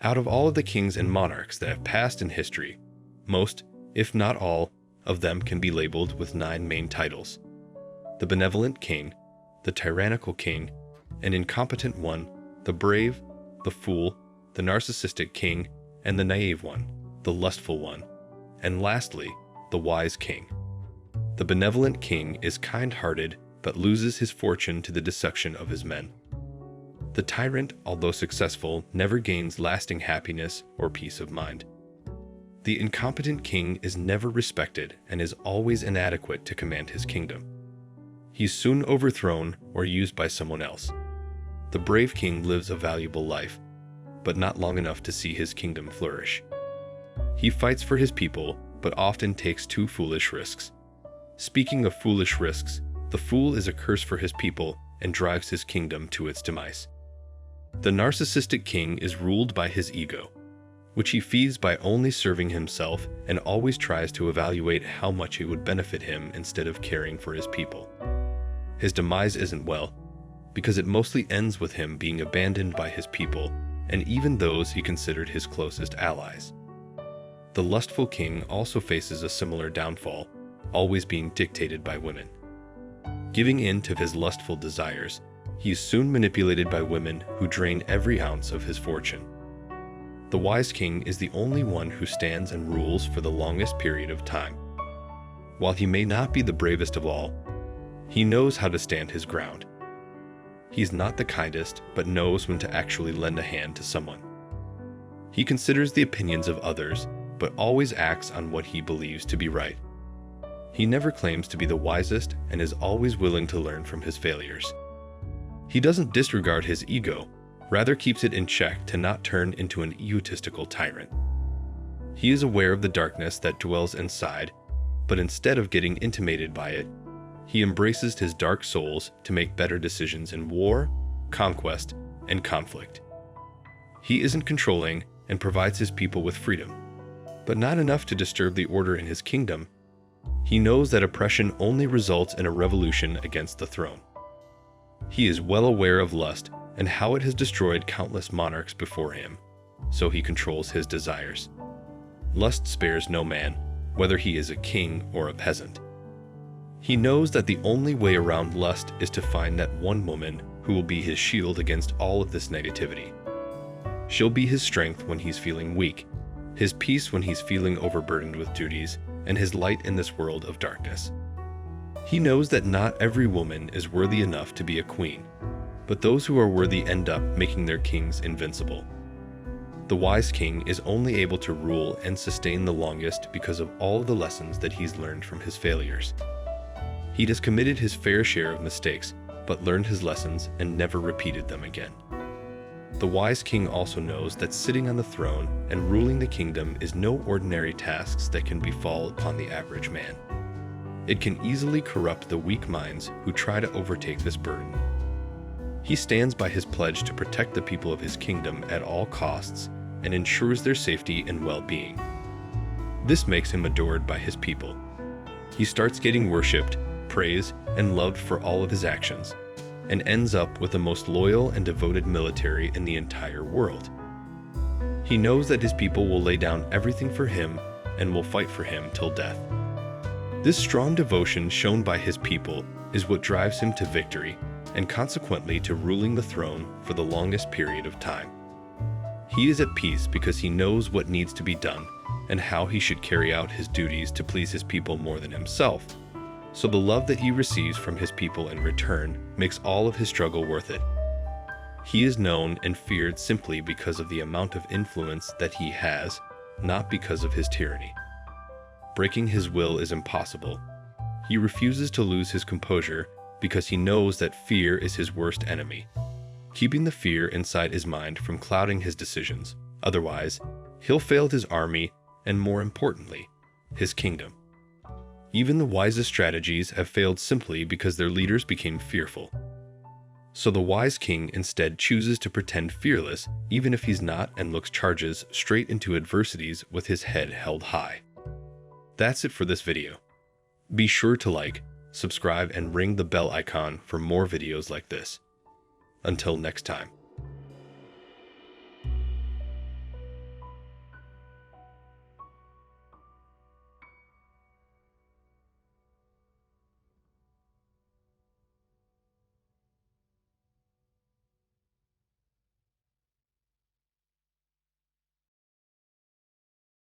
Out of all of the kings and monarchs that have passed in history, most, if not all, of them can be labeled with 9 main titles: the benevolent king, the tyrannical king, an incompetent one, the brave, the fool, the narcissistic king, and the naïve one, the lustful one, and lastly, the wise king. The benevolent king is kind-hearted but loses his fortune to the deception of his men. The tyrant, although successful, never gains lasting happiness or peace of mind. The incompetent king is never respected and is always inadequate to command his kingdom. He's soon overthrown or used by someone else. The brave king lives a valuable life, but not long enough to see his kingdom flourish. He fights for his people, but often takes too foolish risks. Speaking of foolish risks, the fool is a curse for his people and drives his kingdom to its demise. The narcissistic king is ruled by his ego, which he feeds by only serving himself and always tries to evaluate how much it would benefit him instead of caring for his people. His demise isn't well, because it mostly ends with him being abandoned by his people and even those he considered his closest allies. The lustful king also faces a similar downfall, always being dictated by women. Giving in to his lustful desires, he is soon manipulated by women who drain every ounce of his fortune. The wise king is the only one who stands and rules for the longest period of time. While he may not be the bravest of all, he knows how to stand his ground. He's not the kindest, but knows when to actually lend a hand to someone. He considers the opinions of others, but always acts on what he believes to be right. He never claims to be the wisest and is always willing to learn from his failures. He doesn't disregard his ego, rather keeps it in check to not turn into an egotistical tyrant. He is aware of the darkness that dwells inside, but instead of getting intimidated by it, he embraces his dark souls to make better decisions in war, conquest, and conflict. He isn't controlling and provides his people with freedom, but not enough to disturb the order in his kingdom. He knows that oppression only results in a revolution against the throne. He is well aware of lust and how it has destroyed countless monarchs before him, so he controls his desires. Lust spares no man, whether he is a king or a peasant. He knows that the only way around lust is to find that one woman who will be his shield against all of this negativity. She'll be his strength when he's feeling weak, his peace when he's feeling overburdened with duties, and his light in this world of darkness. He knows that not every woman is worthy enough to be a queen, but those who are worthy end up making their kings invincible. The wise king is only able to rule and sustain the longest because of all the lessons that he's learned from his failures. He has committed his fair share of mistakes, but learned his lessons and never repeated them again. The wise king also knows that sitting on the throne and ruling the kingdom is no ordinary task that can befall upon the average man. It can easily corrupt the weak minds who try to overtake this burden. He stands by his pledge to protect the people of his kingdom at all costs and ensures their safety and well-being. This makes him adored by his people. He starts getting worshipped, praised, and loved for all of his actions, and ends up with the most loyal and devoted military in the entire world. He knows that his people will lay down everything for him and will fight for him till death. This strong devotion shown by his people is what drives him to victory and consequently to ruling the throne for the longest period of time. He is at peace because he knows what needs to be done and how he should carry out his duties to please his people more than himself. So the love that he receives from his people in return makes all of his struggle worth it. He is known and feared simply because of the amount of influence that he has, not because of his tyranny. Breaking his will is impossible. He refuses to lose his composure because he knows that fear is his worst enemy, keeping the fear inside his mind from clouding his decisions. Otherwise, he'll fail his army and, more importantly, his kingdom. Even the wisest strategies have failed simply because their leaders became fearful. So the wise king instead chooses to pretend fearless even if he's not and looks charges straight into adversities with his head held high. That's it for this video. Be sure to like, subscribe, and ring the bell icon for more videos like this. Until next time.